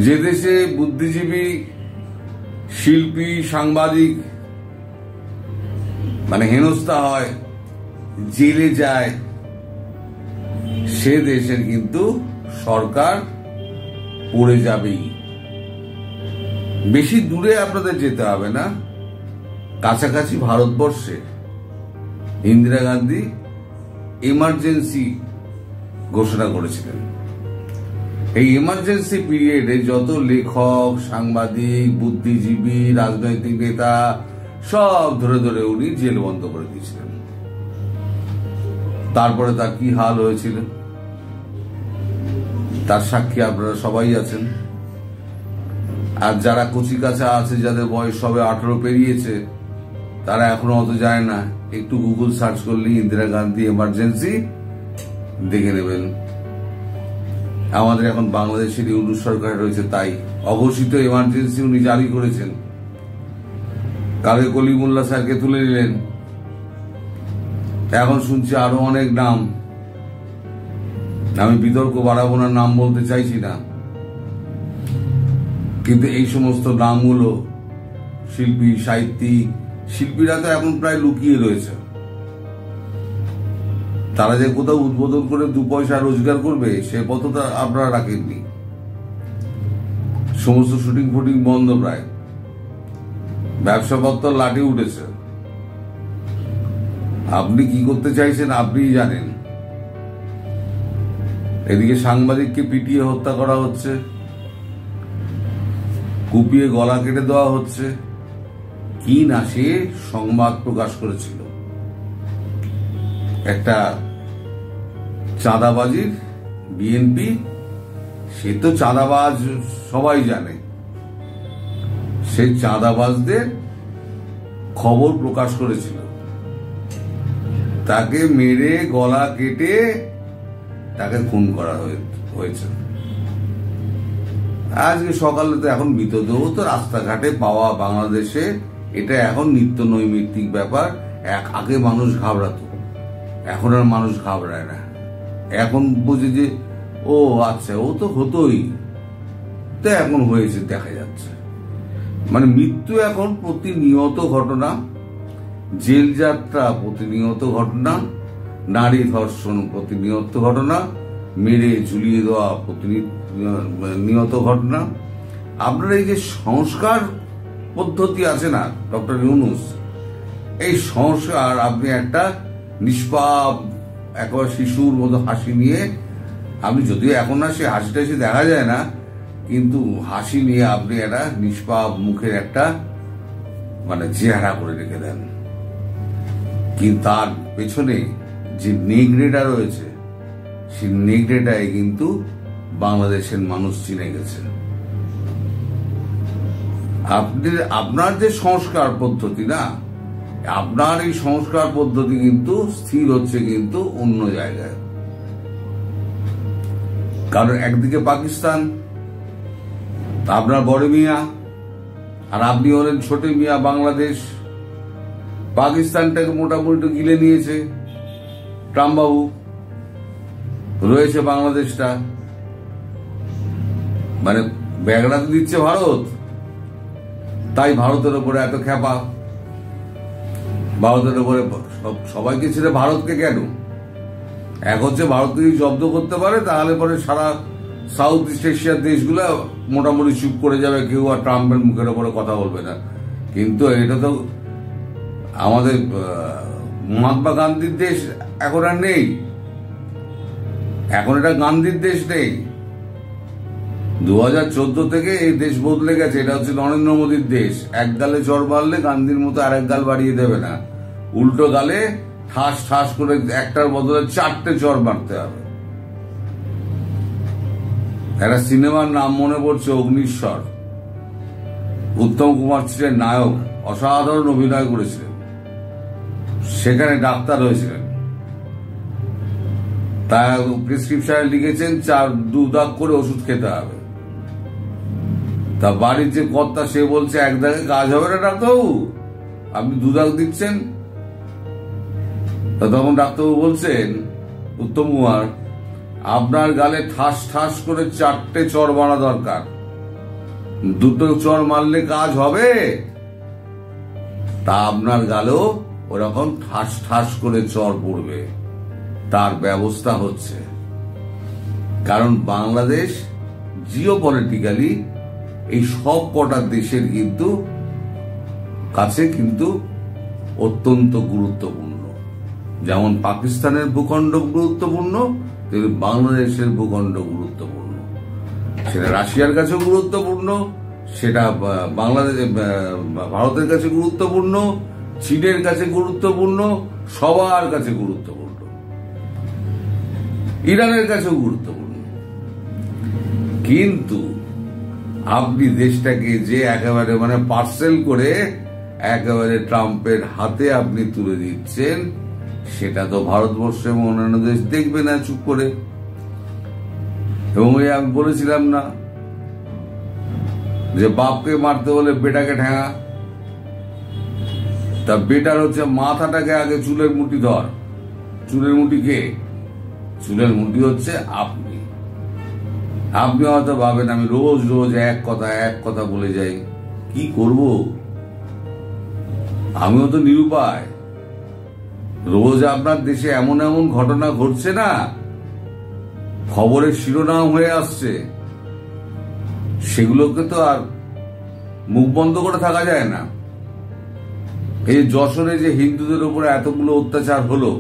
যে দেশে বুদ্ধিজীবী, শিল্পী, সাংবাদিক হেনস্থা হয়, জেলে যায়, সে দেশের কিন্তু সরকার পড়ে যাবেই। বেশি দূরে আপনাদের যেতে হবে না, কাছাকাছি ভারতবর্ষে ইন্দিরা গান্ধী এমার্জেন্সি ঘোষণা করেছিলেন। এই এমার্জেন্সি পিরিয়ডে যত লেখক, সাংবাদিক, বুদ্ধিজীবী, রাজনৈতিক নেতা সব ধরে ধরে উনি জেল বন্ধ করে দিয়েছিলেন। তারপরে তার কি হাল হয়েছিল তার সাক্ষী আপনারা সবাই আছেন। আর যারা কচিকাঁচা আছে, যাদের বয়স সবে 18 পেরিয়েছে, তারা এখনো অত যায় না, একটু গুগল সার্চ করলে ইন্দিরা গান্ধী এমার্জেন্সি দেখে নেবেন। আমাদের এখন বাংলাদেশের ইউনূস সরকার রয়েছে, তাই অঘোষিত এমার্জেন্সি উনি জারি করেছেন। কালকে কলিমুল্লাহ স্যারকে তুলে নিলেন, এখন শুনছি আরো অনেক নাম। আমি বিতর্ক বাড়াবো না, নাম বলতে চাইছি না, কিন্তু এই সমস্ত নামগুলো শিল্পী, সাহিত্যিক, শিল্পীরা তো এখন প্রায় লুকিয়ে রয়েছে। তারা যে কোথাও উদ্বোধন করে 2 পয়সা রোজগার করবে সে পথটা আপনারা রাখেননি। সমস্ত শুটিং ফুটিং বন্ধ, প্রায় ব্যবসাপত্র লাঠি উঠেছে। আপনি কি করতে চাইছেন আপনিই জানেন। এদিকে সাংবাদিককে পিটিয়ে হত্যা করা হচ্ছে, কুপিয়ে গলা কেটে দেওয়া হচ্ছে। কি না সে সংবাদ প্রকাশ করেছিল, একটা চাঁদাবাজির বিএনপি, সে তো চাঁদাবাজ সবাই জানে, সেই চাঁদাবাজদের খবর প্রকাশ করেছিল, তাকে মেরে গলা কেটে তাকে খুন করা হয়েছে। আজকে সকালে তো এখন মৃতদেহ তো রাস্তাঘাটে পাওয়া বাংলাদেশে, এটা এখন নিত্য নৈমিত্তিক ব্যাপার। আগে মানুষ ঘাবড়াতো, এখন আর মানুষ ঘাবড়ায় না। এখন বুঝে যে ও আচ্ছা, ও তো হতোই, তো এখন হয়েছে দেখা যাচ্ছে। মৃত্যু এখন প্রতিনিয়ত ঘটনা, জেল যাত্রা প্রতিনিয়ত ঘটনা, নারী ধর্ষণ প্রতিনিয়ত ঘটনা, মেরে ঝুলিয়ে দেওয়া প্রতিনিয়ত ঘটনা। আপনার এই যে সংস্কার পদ্ধতি আছে না ডক্টর ইউনূস, এই সংস্কার আপনি একটা নিষ্পাপ, একেবারে শিশুর মতো হাসি নিয়ে, আপনি যদিও এখন না সে হাসিটা এসে দেখা যায় না, কিন্তু হাসি নিয়ে আপনি একটা নিষ্পাপ মুখের একটা চেহারা করে রেখে দেন। কিন্তু তার পেছনে যে নেগড়েটা রয়েছে, সেই নেগড়েটাই কিন্তু বাংলাদেশের মানুষ চিনে গেছে। আপনার যে সংস্কার পদ্ধতি না, আপনার এই সংস্কার পদ্ধতি কিন্তু স্থির হচ্ছে কিন্তু অন্য জায়গায়। কারণ একদিকে পাকিস্তান, আপনার বড় মিয়া, আর আপনি হলেন ছোট মিয়া বাংলাদেশ। পাকিস্তানটাকে মোটামুটি গিলে নিয়েছে ট্রাম্প বাবু, রয়েছে বাংলাদেশটা, ব্যাগড়া তো দিচ্ছে ভারত, তাই ভারতের উপরে এত খ্যাপা। ভারতের উপরে সবাইকে ছেড়ে ভারতকে কেন? এক হচ্ছে ভারতকে যদি জব্দ করতে পারে তাহলে পরে সারা সাউথ ইস্ট এশিয়ার দেশগুলো মোটামুটি চুপ করে যাবে, কেউ আর ট্রাম্পের মুখের উপরে কথা বলবে না। কিন্তু এটা তো আমাদের মহাত্মা গান্ধীর দেশ এখন আর নেই, এখন এটা গান্ধীর দেশ নেই। 2014 থেকে এই দেশ বদলে গেছে, এটা হচ্ছে নরেন্দ্র মোদীর দেশ। এক গালে চড় মারলে গান্ধীর মতো আরেক গাল বাড়িয়ে দেবে না, উল্টো গালে ঠাস ঠাস করে একটার বদলে 4টে চড় মারতে হবে। একটা সিনেমার নাম মনে পড়ছে অগ্নিশ্বর, উত্তম কুমার ছিলেন নায়ক, অসাধারণ অভিনয় করেছিলেন, সেখানে ডাক্তার হয়েছিলেন। তা প্রেসক্রিপশনে লিখেছেন 2 দাগ করে ওষুধ খেতে হবে। তা বাড়ির যে কর্তা সে বলছে 1 দাগে কাজ হবে না ডাক্তারবাবু, আপনি 2 দাগ দিচ্ছেন। তখন ডাক্তারবাবু বলছেন, উত্তম কুমার, আপনার গালে ঠাস ঠাস করে 4টে চড় মারা দরকার, দুটো চর মারলে কাজ হবে? তা আপনার গালেও ওরকম ঠাস ঠাস করে চর পড়বে, তার ব্যবস্থা হচ্ছে। কারণ বাংলাদেশ জিওপলিটিক্যালি এই সব কটা দেশের কাছে কিন্তু অত্যন্ত গুরুত্বপূর্ণ। যেমন পাকিস্তানের ভূখণ্ড গুরুত্বপূর্ণ, তেমনি বাংলাদেশের ভূখণ্ড গুরুত্বপূর্ণ। সেটা রাশিয়ার কাছে গুরুত্বপূর্ণ, সেটা ভারতের কাছে গুরুত্বপূর্ণ, চীনের কাছে গুরুত্বপূর্ণ, সবার কাছে গুরুত্বপূর্ণ, ইরানের কাছেও গুরুত্বপূর্ণ। কিন্তু আপনি দেশটাকে যে একেবারে পার্সেল করে একেবারে ট্রাম্পের হাতে আপনি তুলে দিচ্ছেন, সেটা তো ভারতবর্ষ এবং অন্যান্য দেশ দেখবে না চুপ করে। এবং ওই আমি বলেছিলাম না যে বাপকে মারতে হলে বেটাকে ঠেঙা, তা বেটার হচ্ছে মাথাটাকে আগে চুলের মুঠি ধর। চুলের মুঠি কে? চুলের মুঠি হচ্ছে আপনি। আপনি হয়তো ভাবেন আমি রোজ রোজ এক কথা বলে যাই, কি করব? আমিও তো নিরুপায়। রোজ আপনার দেশে এমন এমন ঘটনা ঘটছে না, খবরের শিরোনাম হয়ে আসছে, সেগুলোকে তো আর মুখ বন্ধ করে থাকা যায় না। এই যশোরে যে হিন্দুদের উপরে এতগুলো অত্যাচার হলো,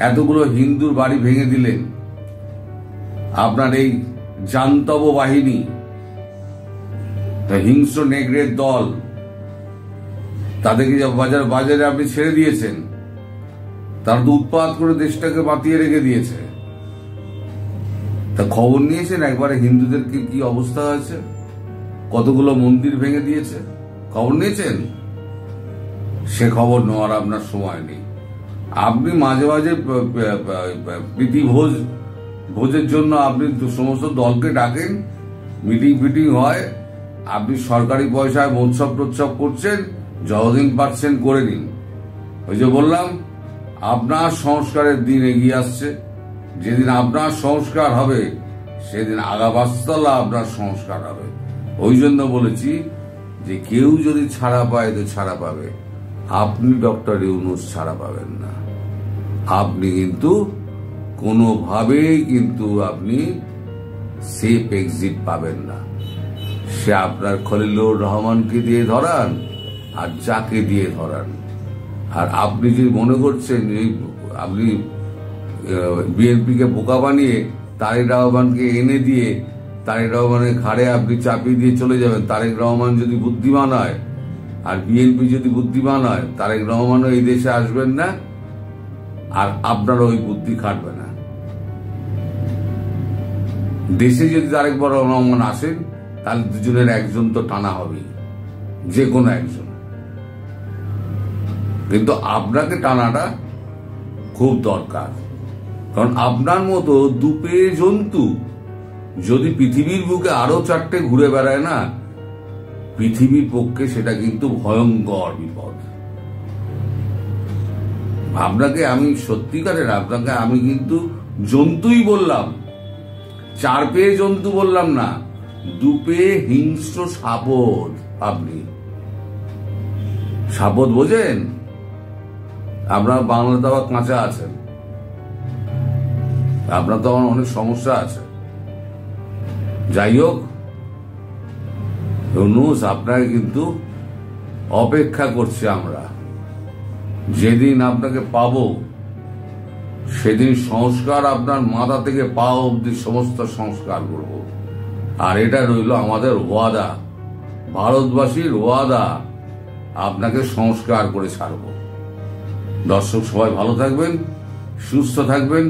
এতগুলো হিন্দুর বাড়ি ভেঙে দিলেন আপনার এই জান্তব বাহিনী, হিংস্র নেগরের দল, তাদেরকে বাজারে আপনি ছেড়ে দিয়েছেন। তারা তো উৎপাত করে দেশটাকে বাতিয়ে রেখে দিয়েছে। তা খবর নিয়েছেন একবারে হিন্দুদের কি অবস্থা হয়েছে? কতগুলো মন্দির ভেঙে দিয়েছে, খবর নিয়েছেন? সে খবর নেওয়ার আপনার সময় নেই। আপনি মাঝে মাঝে প্রীতি ভোজের জন্য আপনি সমস্ত দলকে ডাকেন, মিটিং হয়, আপনি সরকারি পয়সায় মৎসব প্রৎসব করছেন, যতদিন পারছেন করে নিন। ওই যে বললাম, আপনার সংস্কারের দিন এগিয়ে আসছে। যেদিন আপনার সংস্কার হবে, সেদিন আগাবাস্তলা আপনার সংস্কার হবে। ওই জন্য বলেছি যে কেউ যদি ছাড়া পায় তো ছাড়া পাবে, আপনি ডক্টর ইউনূস ছাড়া পাবেন না। আপনি কিন্তু কোনোভাবেই আপনি সেফ এক্সিট পাবেন না। সে আপনার খলিলুর রহমানকে দিয়ে ধরান আর যাকে দিয়ে ধরান। আর আপনি যদি মনে করছেন আপনি বিএনপিকে বোকা বানিয়ে তারেক রহমানকে এনে দিয়ে তারেক রহমানের ঘাড়ে আপনি চাপিয়ে দিয়ে চলে যাবেন, তারেক রহমান যদি বুদ্ধিমান হয় আর বিএনপি যদি বুদ্ধিমান হয়, তারেক রহমানও এই দেশে আসবেন না, আর আপনারও ওই বুদ্ধি খাটবে না। দেশে যদি তারেক রহমান আসেন, তাহলে দুজনের একজন তো টানা হবে, যে কোনো একজন। কিন্তু আপনাকে টানাটা খুব দরকার, কারণ আপনার মতো দুপে জন্তু যদি পৃথিবীর বুকে আরো 4টে ঘুরে বেড়ায় না, পৃথিবীর পক্ষে সেটা কিন্তু ভয়ঙ্কর বিপদ। আপনাকে আমি সত্যিকারের আমি কিন্তু জন্তুই বললাম, 4 পেয়ে জন্তু বললাম না, দুপে হিংস্র সাপদ। আপনি সাপদ বোঝেন? আপনার বাংলা তো আবার কাঁচা আছেন, আপনার তো আমার অনেক সমস্যা আছে। যাই হোক, ইউনূস আপনাকে কিন্তু অপেক্ষা করছে আমরা। যেদিন আপনাকে পাবো, সেদিন সংস্কার আপনার মাথা থেকে পা অব্দি সমস্ত সংস্কার করব। আর এটা রইল আমাদের ওয়াদা, ভারতবাসীর ওয়াদা, আপনাকে সংস্কার করে ছাড়ব। দর্শক সবাই ভালো থাকবেন, সুস্থ থাকবেন।